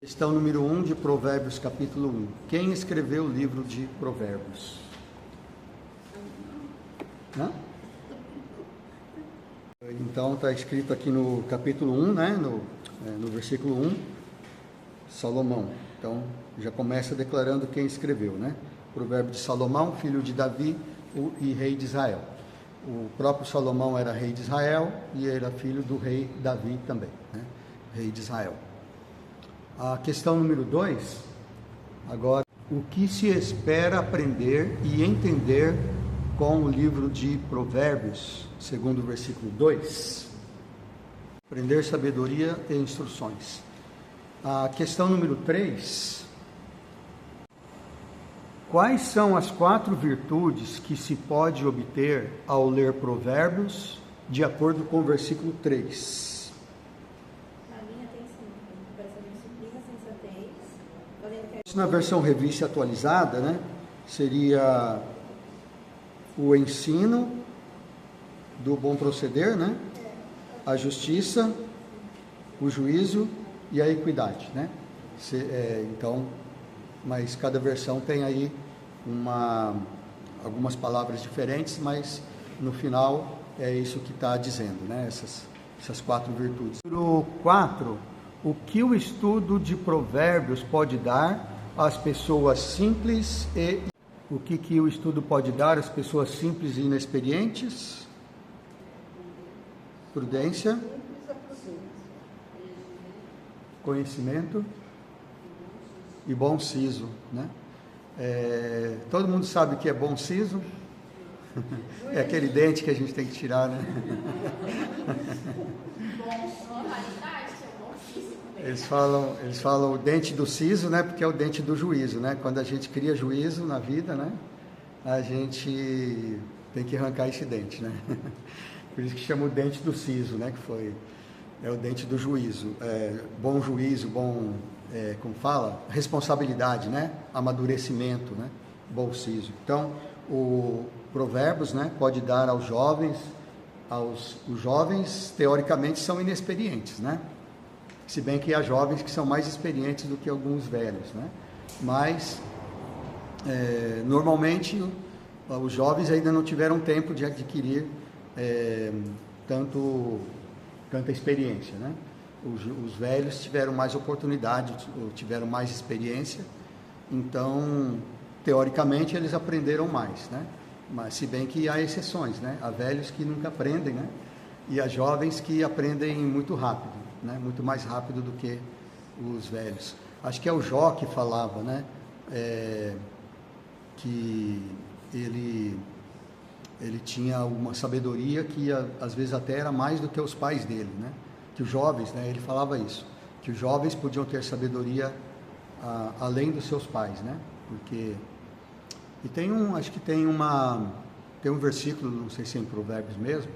Questão número 1 de Provérbios, capítulo 1. Quem escreveu o livro de Provérbios? Hã? Então, está escrito aqui no capítulo 1, né? no versículo 1, Salomão. Então, já começa declarando quem escreveu, né? Provérbio de Salomão, filho de Davi e rei de Israel. O próprio Salomão era rei de Israel e era filho do rei Davi também, né? Rei de Israel. A questão número 2, agora, o que se espera aprender e entender com o livro de Provérbios, segundo o versículo 2? Aprender sabedoria e instruções. A questão número 3, quais são as 4 virtudes que se pode obter ao ler Provérbios, de acordo com o versículo 3? Na versão revista atualizada, né, seria o ensino do bom proceder, né, a justiça, o juízo e a equidade, né? Então, mas cada versão tem aí algumas palavras diferentes, mas no final é isso que está dizendo, né? Essas 4 virtudes. Número 4, o que o estudo de Provérbios pode dar às pessoas simples e... O que o estudo pode dar às pessoas simples e inexperientes? Prudência, conhecimento e bom siso, né? Todo mundo sabe o que é bom siso? É aquele dente que a gente tem que tirar, né? Eles falam o dente do siso, né? Porque é o dente do juízo, né? Quando a gente cria juízo na vida, né? A gente tem que arrancar esse dente, né? Por isso que chama o dente do siso, né? É o dente do juízo. Bom juízo, como fala? Responsabilidade, né? Amadurecimento, né? Bom siso. Então, o Provérbios, né? Pode dar aos jovens, os jovens, teoricamente, são inexperientes, né? Se bem que há jovens que são mais experientes do que alguns velhos, né? Mas, normalmente, os jovens ainda não tiveram tempo de adquirir tanta experiência, né? Os velhos tiveram mais oportunidade, tiveram mais experiência, então, teoricamente, eles aprenderam mais, né? Mas, se bem que há exceções, né? Há velhos que nunca aprendem, né? E há jovens que aprendem muito rápido, né? Muito mais rápido do que os velhos. Acho que é o Jó que falava, né? Que ele tinha uma sabedoria que às vezes até era mais do que os pais dele, né? Que os jovens, né? Ele falava isso, que os jovens podiam ter sabedoria além dos seus pais, né? Porque acho que tem um versículo, não sei se é em Provérbios mesmo,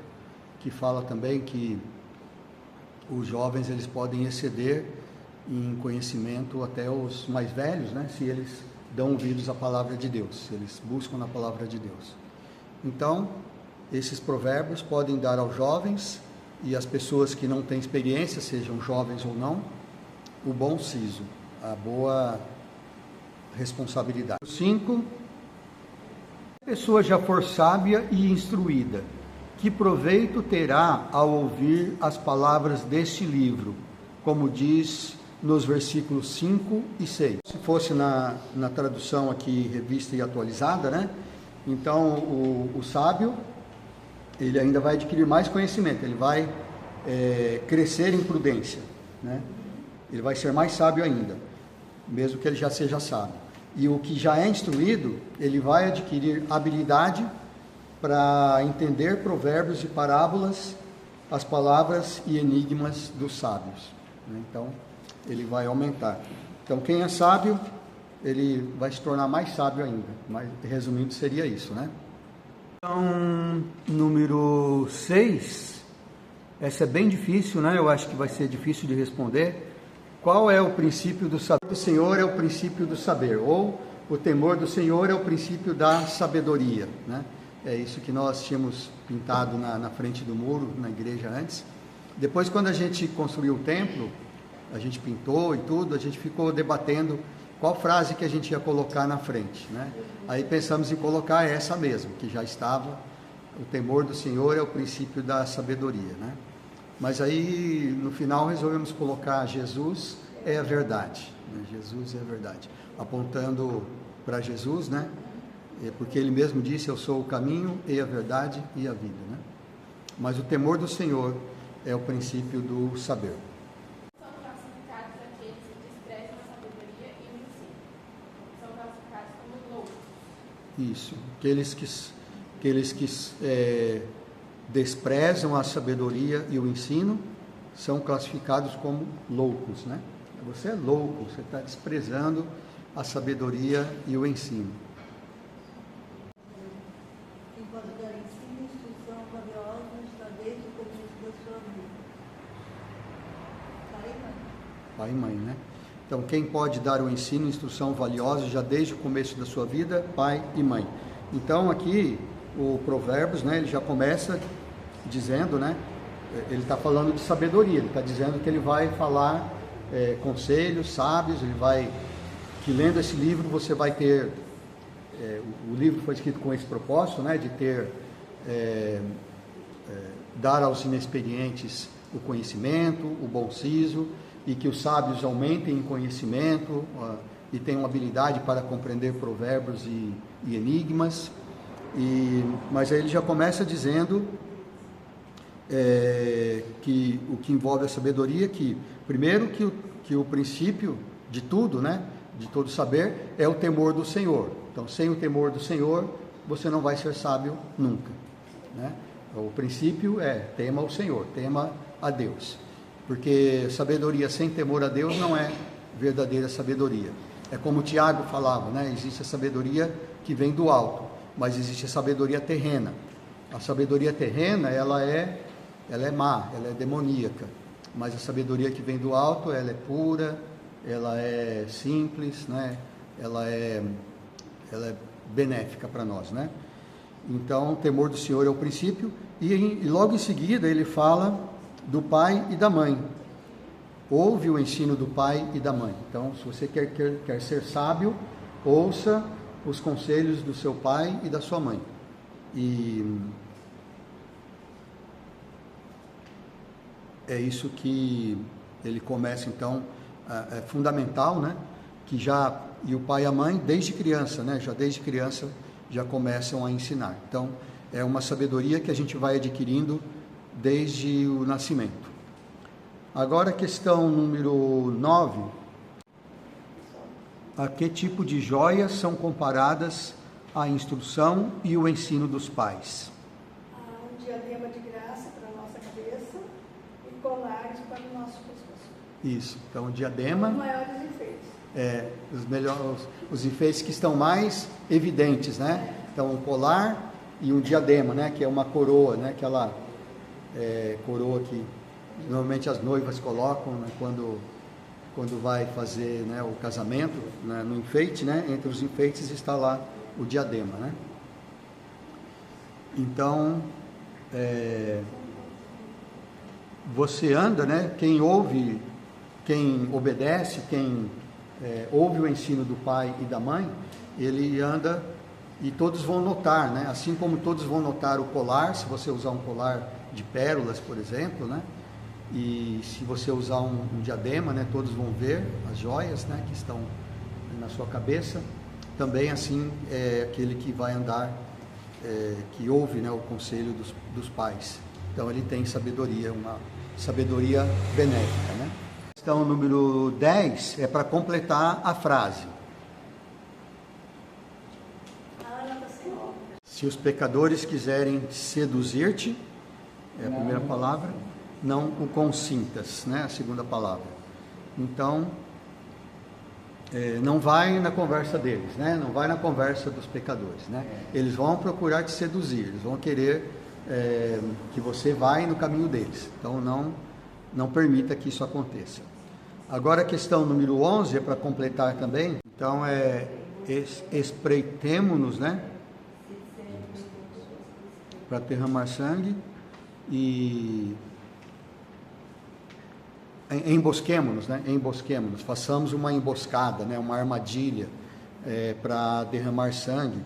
que fala também que os jovens eles podem exceder em conhecimento até os mais velhos, né? Se eles dão ouvidos à palavra de Deus, se eles buscam na palavra de Deus. Então, esses provérbios podem dar aos jovens e às pessoas que não têm experiência, sejam jovens ou não, o bom siso, a boa responsabilidade. 5. A pessoa já for sábia e instruída, que proveito terá ao ouvir as palavras deste livro, como diz nos versículos 5 e 6. Se fosse na tradução aqui, revista e atualizada, né? Então, o sábio, ele ainda vai adquirir mais conhecimento, ele vai crescer em prudência, né? Ele vai ser mais sábio ainda, mesmo que ele já seja sábio. E o que já é instruído, ele vai adquirir habilidade para entender provérbios e parábolas, as palavras e enigmas dos sábios, né? Então, ele vai aumentar. Então, quem é sábio, ele vai se tornar mais sábio ainda. Mas, resumindo, seria isso, né? Então, número 6, essa é bem difícil, né? Eu acho que vai ser difícil de responder. Qual é o princípio do saber? O Senhor é o princípio do saber, ou o temor do Senhor é o princípio da sabedoria, né? É isso que nós tínhamos pintado na frente do muro, na igreja antes. Depois, quando a gente construiu o templo, a gente pintou e tudo, a gente ficou debatendo qual frase que a gente ia colocar na frente, né? Aí pensamos em colocar essa mesmo, que já estava, o temor do Senhor é o princípio da sabedoria, né? Mas aí, no final, resolvemos colocar Jesus é a verdade, né? Jesus é a verdade, apontando para Jesus, né? Porque ele mesmo disse, eu sou o caminho e a verdade e a vida, né? Mas o temor do Senhor é o princípio do saber. São classificados aqueles que desprezam a sabedoria e o ensino. São classificados como loucos. Isso, aqueles que desprezam a sabedoria e o ensino são classificados como loucos, né? Você é louco, você está desprezando a sabedoria e o ensino. Quem pode dar ensino e instrução valiosa está desde o começo da sua vida. Pai e mãe. Pai e mãe, né? Então, quem pode dar o ensino e instrução valiosa já desde o começo da sua vida? Pai e mãe. Então, aqui, o Provérbios, né, ele já começa dizendo, né, ele está falando de sabedoria, ele está dizendo que ele vai falar conselhos sábios, ele vai, que lendo esse livro você vai ter, o livro foi escrito com esse propósito, né, de ter, dar aos inexperientes o conhecimento, o bom siso, e que os sábios aumentem em conhecimento e tenham habilidade para compreender provérbios e enigmas. Mas aí ele já começa dizendo que o que envolve a sabedoria, que primeiro que o princípio de tudo, né, de todo saber, é o temor do Senhor. Então, sem o temor do Senhor, você não vai ser sábio nunca, né? O princípio é tema o Senhor, tema a Deus, porque sabedoria sem temor a Deus não é verdadeira sabedoria. É como o Tiago falava, né? Existe a sabedoria que vem do alto, mas existe a sabedoria terrena. A sabedoria terrena, ela é má, ela é demoníaca, mas a sabedoria que vem do alto, ela é pura, ela é simples, né? Ela é benéfica para nós, né? Então, o temor do Senhor é o princípio, e logo em seguida ele fala do pai e da mãe. Ouve o ensino do pai e da mãe. Então, se você quer ser sábio, ouça os conselhos do seu pai e da sua mãe. E é isso que ele começa, então, é fundamental, né? E o pai e a mãe, desde criança, né? Desde criança, já começam a ensinar. Então, é uma sabedoria que a gente vai adquirindo desde o nascimento. Agora, a questão número 9. A que tipo de joias são comparadas a instrução e o ensino dos pais? Um diadema de graça para a nossa cabeça e colares para o nosso pescoço. Isso, então o diadema... Os maiores enfeites. Os enfeites que estão mais evidentes, né? Então, um colar e um diadema, né? Que é uma coroa, né? Aquela coroa que normalmente as noivas colocam, né? Quando vai fazer, né, o casamento, né? No enfeite, né? Entre os enfeites está lá o diadema, né? Então, você anda, né? Quem ouve, quem obedece, quem ouve o ensino do pai e da mãe, ele anda e todos vão notar, né? Assim como todos vão notar o colar, se você usar um colar de pérolas, por exemplo, né? E se você usar um diadema, né? Todos vão ver as joias, né? Que estão na sua cabeça. Também assim é aquele que vai andar, que ouve, né? O conselho dos pais. Então ele tem sabedoria, uma sabedoria benéfica, né? Questão número 10 é para completar a frase. Se os pecadores quiserem seduzir-te, é a primeira palavra, não o consintas, né? A segunda palavra. Então, não vai na conversa deles, né? Não vai na conversa dos pecadores, né? Eles vão procurar te seduzir, eles vão querer que você vá no caminho deles. Então, não permita que isso aconteça. Agora a questão número 11 é para completar também. Então espreitemo-nos, né? Para derramar sangue. E embosquemo-nos, né? Embosquemo-nos, façamos uma emboscada, né? Uma armadilha para derramar sangue,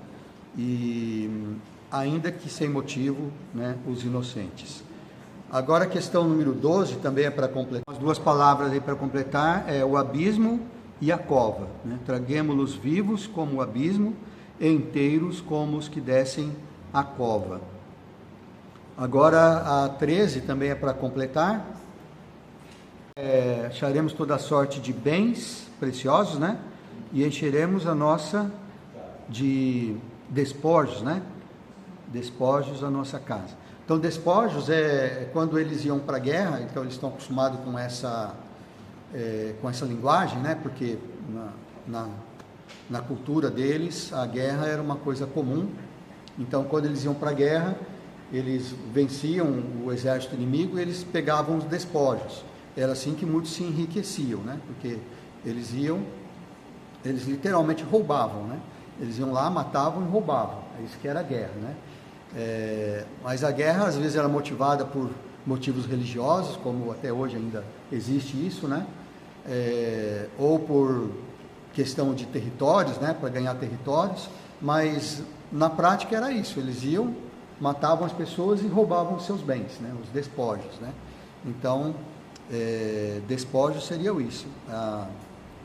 e ainda que sem motivo, né? Os inocentes. Agora a questão número 12 também é para completar. As duas palavras aí para completar é o abismo e a cova, né? Traguemo-los vivos como o abismo, e inteiros como os que descem a cova. Agora a 13 também é para completar. Acharemos toda sorte de bens preciosos, né? E encheremos a nossa de despojos, né? Despojos a nossa casa. Então, despojos é quando eles iam para a guerra, então eles estão acostumados com essa linguagem, né? Porque na cultura deles, a guerra era uma coisa comum. Então, quando eles iam para a guerra, eles venciam o exército inimigo e eles pegavam os despojos. Era assim que muitos se enriqueciam, né? Porque eles literalmente roubavam, né? Eles iam lá, matavam e roubavam. É isso que era a guerra, né? Mas a guerra, às vezes, era motivada por motivos religiosos, como até hoje ainda existe isso, né? Ou por questão de territórios, né? Para ganhar territórios, mas na prática era isso. Eles iam, matavam as pessoas e roubavam os seus bens, né? Os despojos, né? Então, despojos seriam isso,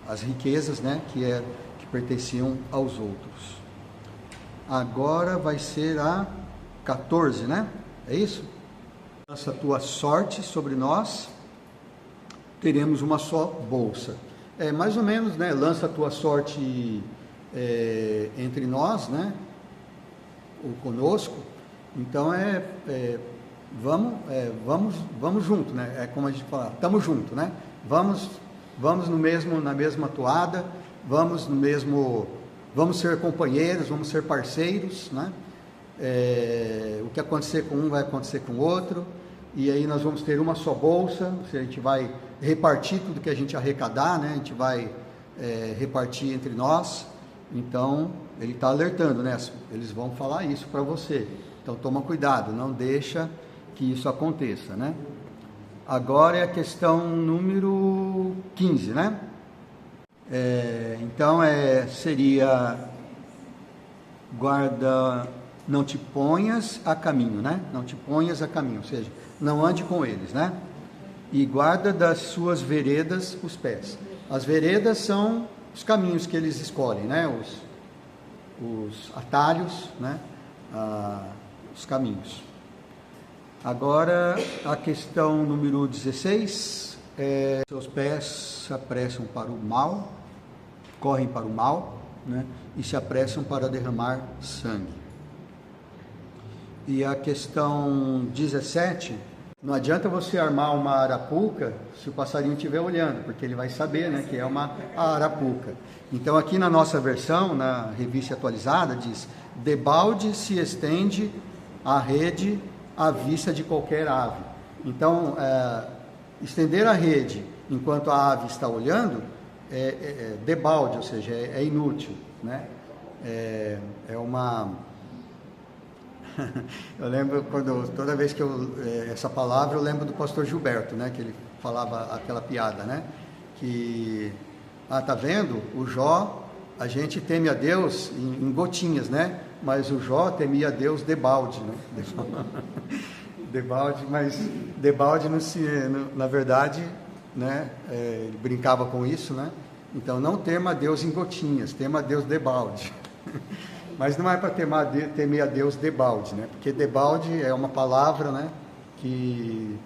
as riquezas, né? Que pertenciam aos outros. Agora vai ser a 14, né? É isso? Lança a tua sorte sobre nós, teremos uma só bolsa. Mais ou menos, né? Lança a tua sorte entre nós, né? Ou conosco. Então vamos junto, né? É como a gente fala, estamos juntos, né? Vamos na mesma toada, vamos ser companheiros, vamos ser parceiros, né? O que acontecer com um vai acontecer com o outro, e aí nós vamos ter uma só bolsa, a gente vai repartir tudo que a gente arrecadar, né? A gente vai repartir entre nós. Então ele está alertando, né? Eles vão falar isso para você, então toma cuidado, não deixa que isso aconteça, né? Agora é a questão número 15, né? Então seria: guarda, não te ponhas a caminho, né? Não te ponhas a caminho, ou seja, não ande com eles, né? E guarda das suas veredas os pés. As veredas são os caminhos que eles escolhem, né? Os atalhos, né? Os caminhos. Agora a questão número 16 seus pés se apressam para o mal, correm para o mal, né? E se apressam para derramar sangue. E a questão 17, não adianta você armar uma arapuca se o passarinho estiver olhando, porque ele vai saber, né, que é uma arapuca. Então aqui na nossa versão, na revista atualizada, diz: debalde se estende a rede à vista de qualquer ave. Então, estender a rede enquanto a ave está olhando debalde, ou seja, é inútil, né? Eu lembro toda vez que essa palavra, eu lembro do pastor Gilberto, né? Que ele falava aquela piada, né? Que, tá vendo? O Jó, a gente teme a Deus em gotinhas, né? Mas o Jó temia a Deus debalde, né? Debalde, mas debalde na verdade, né? Ele brincava com isso, né? Então não tema a Deus em gotinhas, tema a Deus debalde. Mas não é para temer a Deus debalde, né? Porque debalde é uma palavra, né? Que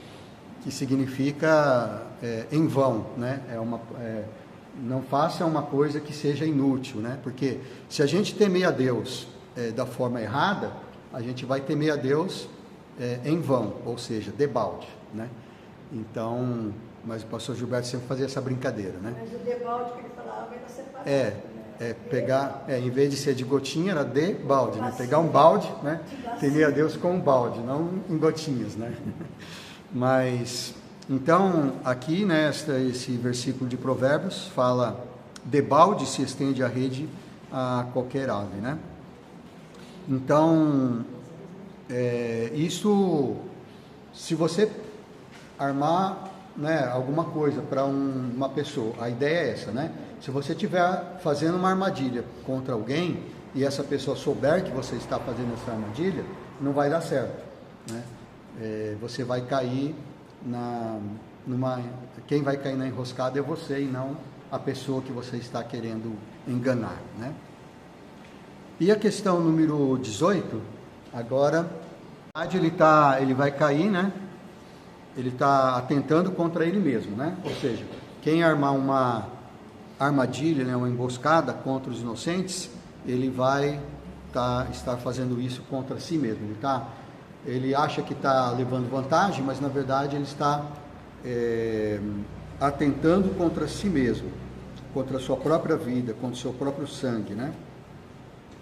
significa em vão, né? Não faça uma coisa que seja inútil, né? Porque se a gente temer a Deus da forma errada, a gente vai temer a Deus em vão, ou seja, debalde, né? Então, mas o pastor Gilberto sempre fazia essa brincadeira, né? Mas o debalde que ele falava era separado. Pegar, em vez de ser de gotinha, era de balde, né? Pegar um balde, né? Temer a Deus com um balde, não em gotinhas, né? Mas, então, aqui, né, esse versículo de Provérbios fala: debalde se estende a rede a qualquer ave, né? Então, isso, se você armar né, alguma coisa para uma pessoa. A ideia é essa, né? Se você estiver fazendo uma armadilha contra alguém e essa pessoa souber que você está fazendo essa armadilha, não vai dar certo, né? Você vai cair quem vai cair na enroscada é você e não a pessoa que você está querendo enganar, né? E a questão número 18, agora, ele vai cair, né? Ele está atentando contra ele mesmo, né? Ou seja, quem armar uma armadilha, né, uma emboscada contra os inocentes, ele vai estar fazendo isso contra si mesmo. Ele acha que está levando vantagem, mas na verdade ele está atentando contra si mesmo, contra a sua própria vida, contra o seu próprio sangue, né?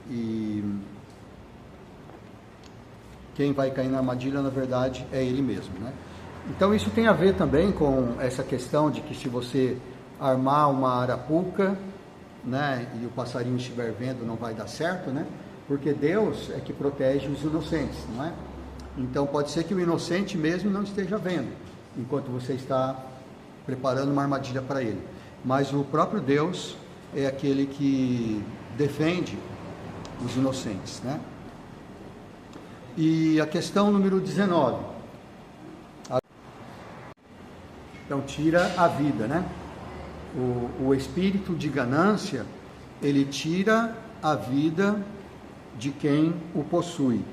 E quem vai cair na armadilha, na verdade, é ele mesmo, né? Então isso tem a ver também com essa questão de que se você armar uma arapuca, né, e o passarinho estiver vendo, não vai dar certo, né? Porque Deus é que protege os inocentes, não é? Então pode ser que o inocente mesmo não esteja vendo, enquanto você está preparando uma armadilha para ele. Mas o próprio Deus é aquele que defende os inocentes, né? E a questão número 19. Então tira a vida, né? O espírito de ganância, ele tira a vida de quem o possui.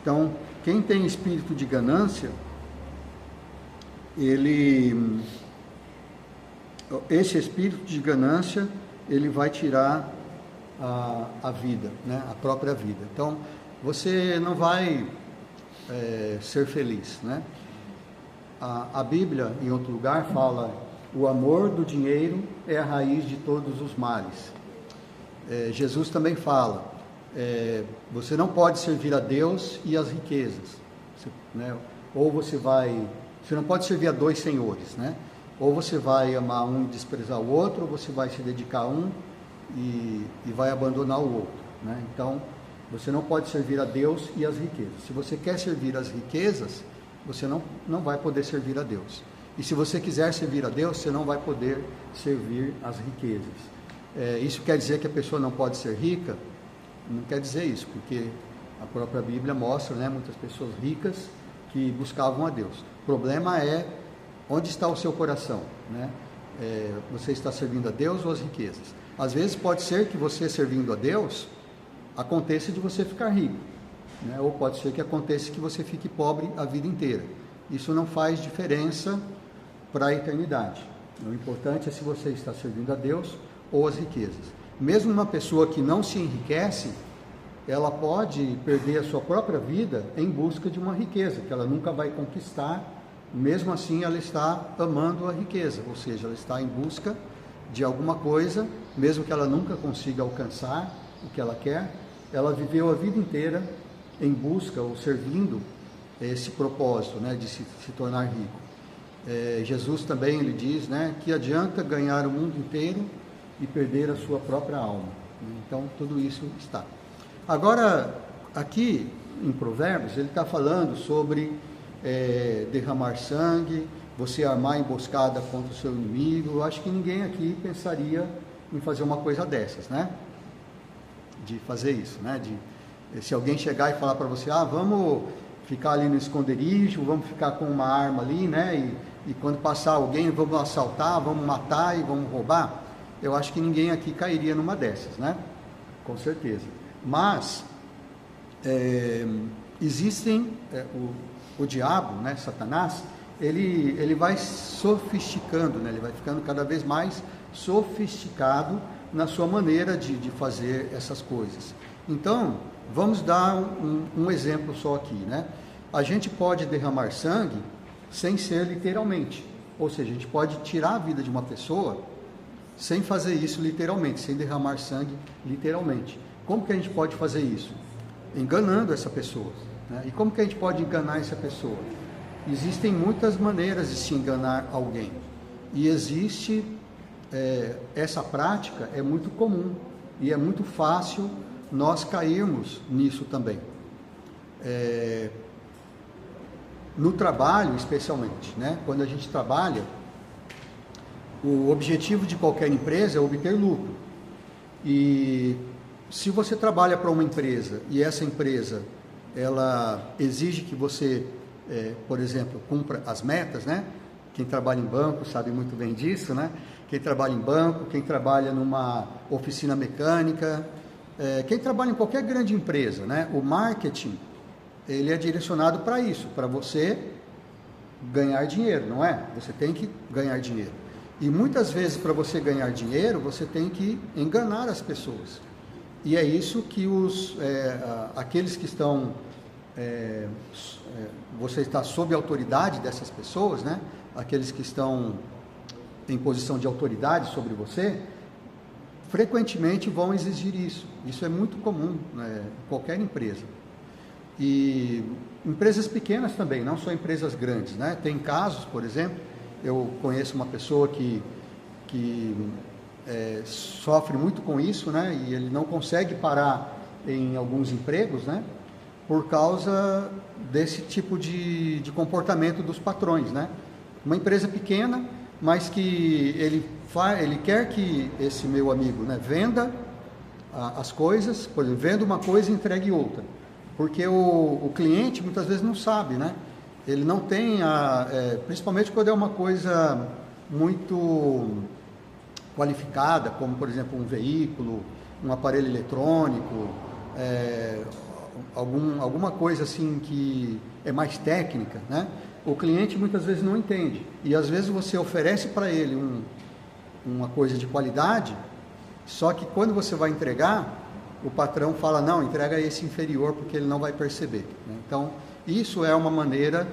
Então, quem tem espírito de ganância, esse espírito de ganância, ele vai tirar a vida, né? A própria vida. Então, você não vai ser feliz, né? A Bíblia, em outro lugar, fala: o amor do dinheiro é a raiz de todos os males. Jesus também fala: você não pode servir a Deus e as riquezas, né? Ou você não pode servir a dois senhores, né? Ou você vai amar um e desprezar o outro, ou você vai se dedicar a um e vai abandonar o outro, né? Então, você não pode servir a Deus e as riquezas. Se você quer servir as riquezas, você não vai poder servir a Deus. E se você quiser servir a Deus, você não vai poder servir as riquezas. Isso quer dizer que a pessoa não pode ser rica? Não quer dizer isso, porque a própria Bíblia mostra, né, muitas pessoas ricas que buscavam a Deus. O problema é onde está o seu coração, né? Você está servindo a Deus ou as riquezas? Às vezes pode ser que você servindo a Deus, aconteça de você ficar rico, né? Ou pode ser que aconteça que você fique pobre a vida inteira. Isso não faz diferença para a eternidade. O importante é se você está servindo a Deus ou as riquezas. Mesmo uma pessoa que não se enriquece, ela pode perder a sua própria vida em busca de uma riqueza, que ela nunca vai conquistar. Mesmo assim, ela está amando a riqueza, ou seja, ela está em busca de alguma coisa, mesmo que ela nunca consiga alcançar o que ela quer. Ela viveu a vida inteira em busca ou servindo esse propósito, né, de se tornar rico. Jesus também, ele diz, né, que adianta ganhar o mundo inteiro e perder a sua própria alma. Então, tudo isso está. Agora, aqui em Provérbios, ele está falando sobre derramar sangue, você armar emboscada contra o seu inimigo. Eu acho que ninguém aqui pensaria em fazer uma coisa dessas, né? De fazer isso, né? Se alguém chegar e falar para você: vamos ficar ali no esconderijo, vamos ficar com uma arma ali, né? E quando passar alguém, vamos assaltar, vamos matar e vamos roubar. Eu acho que ninguém aqui cairia numa dessas, né? Com certeza. Mas existem o diabo, né? Satanás, ele vai sofisticando, né? Ele vai ficando cada vez mais sofisticado na sua maneira de fazer essas coisas. Então, vamos dar um exemplo só aqui, né? A gente pode derramar sangue sem ser literalmente, ou seja, a gente pode tirar a vida de uma pessoa sem fazer isso literalmente, sem derramar sangue literalmente. Como que a gente pode fazer isso? Enganando essa pessoa, né? E como que a gente pode enganar essa pessoa? Existem muitas maneiras de se enganar alguém, e existe essa prática é muito comum e é muito fácil nós cairmos nisso também. No trabalho, especialmente, né? Quando a gente trabalha, O objetivo de qualquer empresa é obter lucro. E se você trabalha para uma empresa e essa empresa ela exige que você, por exemplo, cumpra as metas, né? Quem trabalha em banco sabe muito bem disso, né? Quem trabalha em banco, quem trabalha numa oficina mecânica, quem trabalha em qualquer grande empresa, né? O marketing, ele é direcionado para isso, para você ganhar dinheiro, não é? Você tem que ganhar dinheiro. E muitas vezes, para você ganhar dinheiro, você tem que enganar as pessoas. E é isso que aqueles que estão... você está sob a autoridade dessas pessoas, né? Aqueles que estão em posição de autoridade sobre você, frequentemente vão exigir isso. Isso é muito comum, né, em qualquer empresa. E empresas pequenas também, não só empresas grandes, né? Tem casos, por exemplo, eu conheço uma pessoa que sofre muito com isso, né? E ele não consegue parar em alguns empregos, né? Por causa desse tipo de comportamento dos patrões, né? Uma empresa pequena, mas que ele quer que esse meu amigo, né, venda as coisas, por exemplo, venda uma coisa e entregue outra. Porque o cliente muitas vezes não sabe, né? Ele não tem, principalmente quando é uma coisa muito qualificada, como por exemplo um veículo, um aparelho eletrônico, alguma coisa assim que é mais técnica, né? O cliente muitas vezes não entende. E às vezes você oferece para ele uma coisa de qualidade, só que quando você vai entregar, o patrão fala, não, entrega esse inferior porque ele não vai perceber, né? Então, isso é uma maneira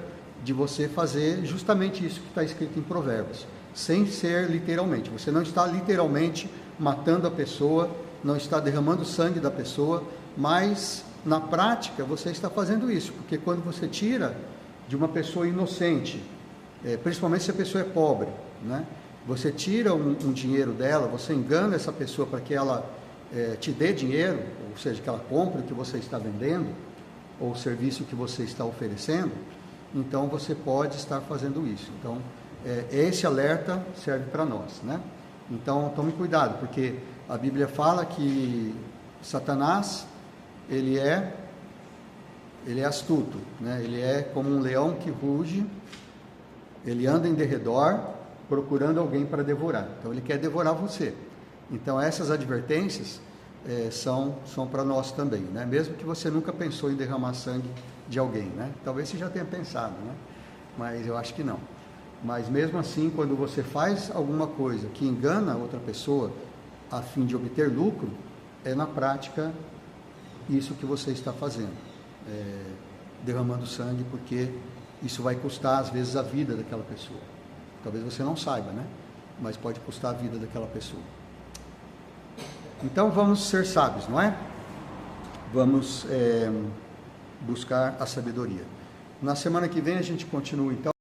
de você fazer justamente isso que está escrito em Provérbios, sem ser literalmente. Você não está literalmente matando a pessoa, não está derramando sangue da pessoa, mas na prática você está fazendo isso, porque quando você tira de uma pessoa inocente, principalmente se a pessoa é pobre, né? Você tira um dinheiro dela, você engana essa pessoa para que ela te dê dinheiro, ou seja, que ela compre o que você está vendendo, ou o serviço que você está oferecendo, então você pode estar fazendo isso. Então, esse alerta serve para nós, né? Então, tome cuidado, porque a Bíblia fala que Satanás, ele é astuto, né? Ele é como um leão que ruge, ele anda em derredor, procurando alguém para devorar. Então, ele quer devorar você. Então, essas advertências são para nós também, né? Mesmo que você nunca pensou em derramar sangue de alguém, né? Talvez você já tenha pensado, né? Mas eu acho que não. Mas mesmo assim, quando você faz alguma coisa que engana outra pessoa a fim de obter lucro, é na prática isso que você está fazendo, derramando sangue, porque isso vai custar às vezes a vida daquela pessoa. Talvez você não saiba, né? Mas pode custar a vida daquela pessoa. Então vamos ser sábios, não é? Vamos buscar a sabedoria. Na semana que vem a gente continua então.